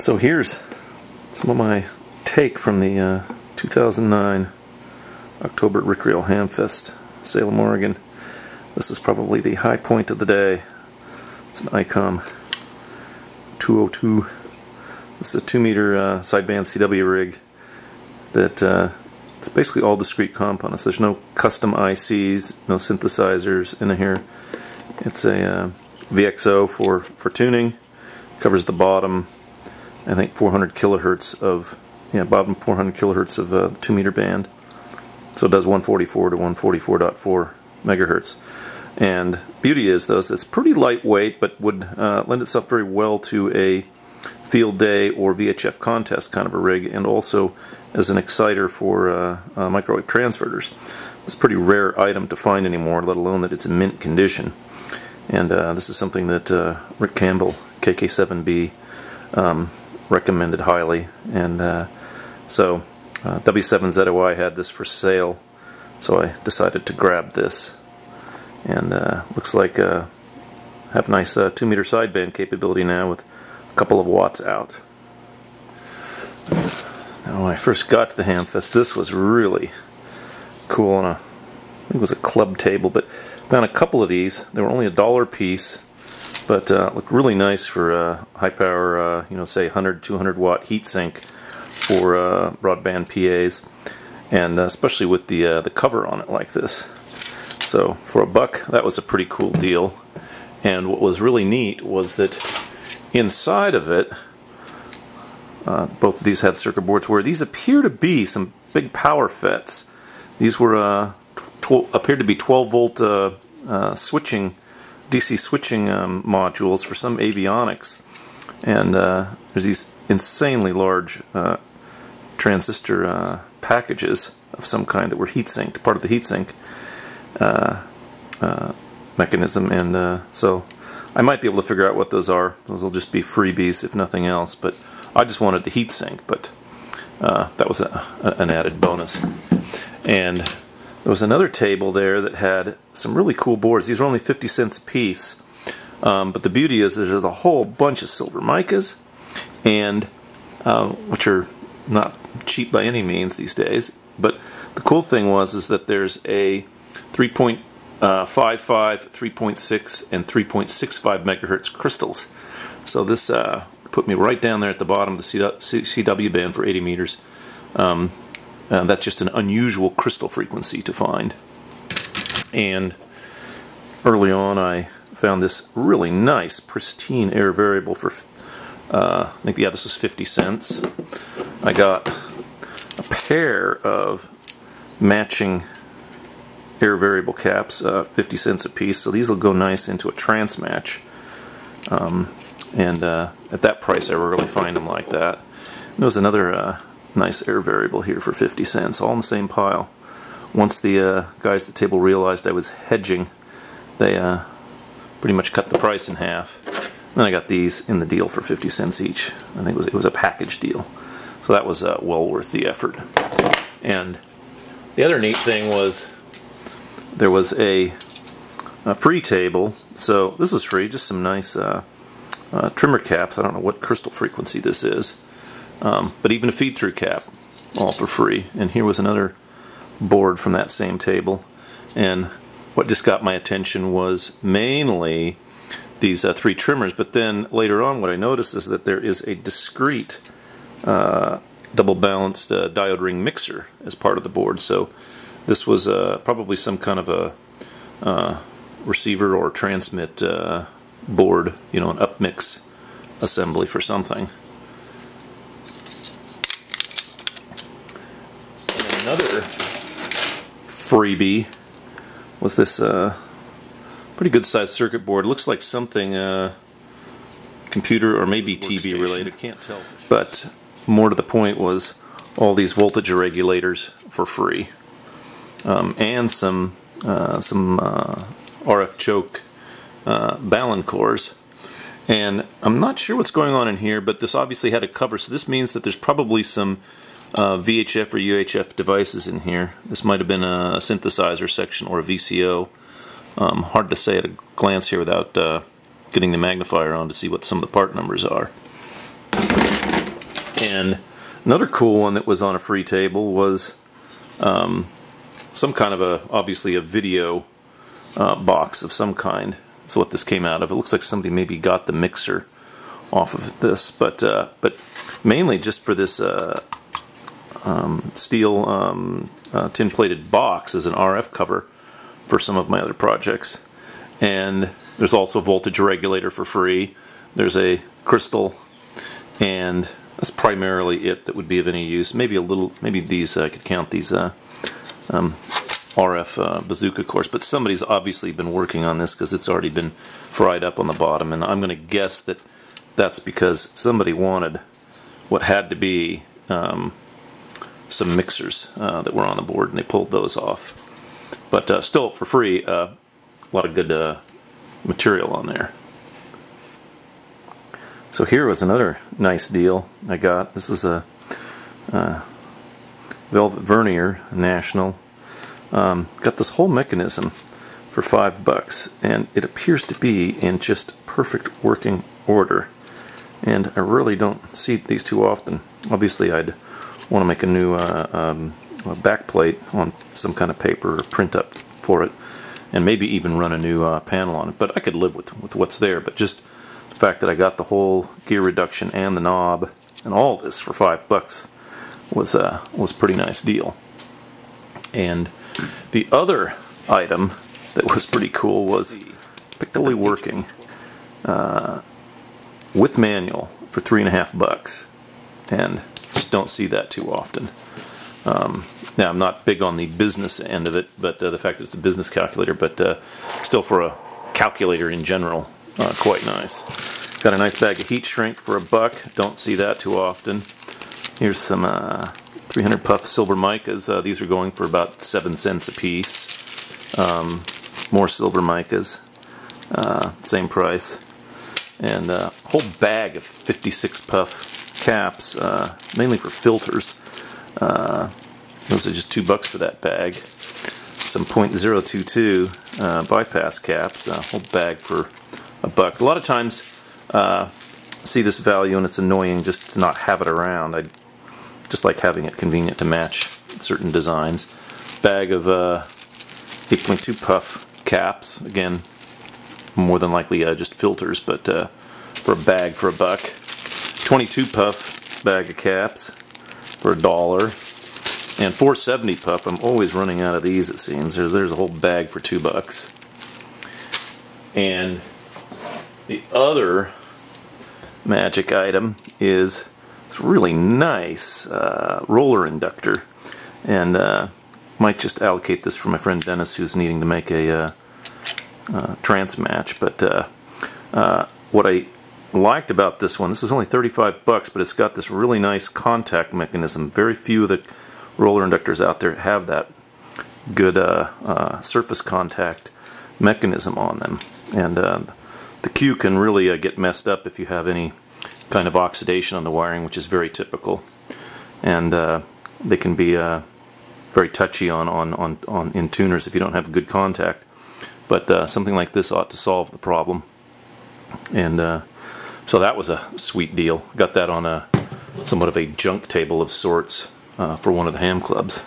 So here's some of my take from the 2009 October Rick Rail Hamfest, Salem, Oregon. This is probably the high point of the day. It's an ICOM 202. This is a 2-meter sideband CW rig that it's basically all discrete components. There's no custom ICs, no synthesizers in here. It's a VXO for tuning. Covers the bottom, I think 400 kilohertz of, bottom 400 kilohertz of the 2-meter band. So it does 144 to 144.4 megahertz. And beauty is, though, it's pretty lightweight, but would lend itself very well to a field day or VHF contest kind of a rig, and also as an exciter for microwave transverters. It's a pretty rare item to find anymore, let alone that it's in mint condition. And this is something that Rick Campbell, KK7B, recommended highly. And so W7ZOI had this for sale, so I decided to grab this. And looks like have nice 2-meter sideband capability now with a couple of watts out. Now, when I first got to the Hamfest, this was really cool on I think it was a club table, but found a couple of these. They were only $1 a piece, but looked really nice for high power, say 100, 200 watt heatsink for broadband PAs, and especially with the cover on it like this. So for $1, that was a pretty cool deal. And what was really neat was that inside of it, both of these had circuit boards where these appear to be some big power FETs. These were appeared to be 12-volt switching, DC switching modules for some avionics. And there's these insanely large transistor packages of some kind that were heat-synced, part of the heatsink mechanism. And so I might be able to figure out what those are. Those will just be freebies if nothing else, but I just wanted the heatsink, but that was an added bonus. And there was another table there that had some really cool boards. These were only 50 cents a piece, but the beauty is there's a whole bunch of silver micas, and which are not cheap by any means these days. But the cool thing is that there's a 3.55, 3.6, and 3.65 megahertz crystals. So this put me right down there at the bottom of the CW band for 80 meters. That's just an unusual crystal frequency to find. And early on I found this really nice, pristine air variable for, I think, this was 50 cents. I got a pair of matching air variable caps, 50 cents a piece, so these will go nice into a trance match. And at that price I rarely find them like that. There was another nice air variable here for 50 cents, all in the same pile. Once the guys at the table realized I was hedging, they pretty much cut the price in half. Then I got these in the deal for 50 cents each. I think it was a package deal. So that was well worth the effort. And the other neat thing was there was a free table. So this is free, just some nice trimmer caps. I don't know what crystal frequency this is, but even a feed-through cap, all for free. And here was another board from that same table. And what just got my attention was mainly these 3 trimmers, but then later on what I noticed is that there is a discrete double-balanced diode ring mixer as part of the board. So this was probably some kind of a receiver or transmit board, an upmix assembly for something. And another freebie was this pretty good sized circuit board. It looks like something computer or maybe TV related, can't tell. But more to the point was all these voltage regulators for free, and some RF choke Balun cores. And I'm not sure what's going on in here, but this obviously had a cover, so this means that there's probably some VHF or UHF devices in here. This might have been a synthesizer section or a VCO. Hard to say at a glance here without getting the magnifier on to see what some of the part numbers are. And another cool one that was on a free table was some kind of obviously a video box of some kind. That's what this came out of. It looks like somebody maybe got the mixer off of this, but mainly just for this steel tin-plated box as an RF cover for some of my other projects. And there's also a voltage regulator for free. There's a crystal, and that's primarily it that would be of any use. Maybe a little, maybe these, I could count these RF bazooka cores, but somebody's obviously been working on this because it's already been fried up on the bottom, and I'm going to guess that that's because somebody wanted what had to be some mixers that were on the board, and they pulled those off. But still, for free, a lot of good material on there. So here was another nice deal I got. This is a velvet vernier, national. Got this whole mechanism for $5, and it appears to be in just perfect working order. And I really don't see these too often. Obviously, I'd want to make a new back plate on some kind of paper or print up for it, and maybe even run a new panel on it. But I could live with what's there. But just the fact that I got the whole gear reduction and the knob and all this for $5 was a pretty nice deal. And the other item that was pretty cool was pickily working with manual for $3.50, and just don't see that too often. Now, I'm not big on the business end of it, but the fact that it's a business calculator, but still for a calculator in general, quite nice. Got a nice bag of heat shrink for $1. Don't see that too often. Here's some 300 puff silver micas. These are going for about 7 cents a piece. More silver micas, same price. And a whole bag of 56 puff caps, mainly for filters. Those are just $2 for that bag. Some .022 bypass caps, a whole bag for $1. A lot of times see this value and it's annoying just to not have it around. I just like having it convenient to match certain designs. Bag of 8.2 puff caps, again more than likely just filters, but for a bag for $1. 22 puff bag of caps for $1. And 470 puff, I'm always running out of these, it seems. There's a whole bag for $2. And the other magic item is this really nice roller inductor. And might just allocate this for my friend Dennis, who's needing to make a trance match. But what I liked about this one, this is only $35, but it's got this really nice contact mechanism. Very few of the roller inductors out there have that good surface contact mechanism on them. And the Q can really get messed up if you have any kind of oxidation on the wiring, which is very typical. And they can be very touchy in tuners if you don't have good contact. But something like this ought to solve the problem. And so that was a sweet deal. Got that on somewhat of a junk table of sorts for one of the ham clubs.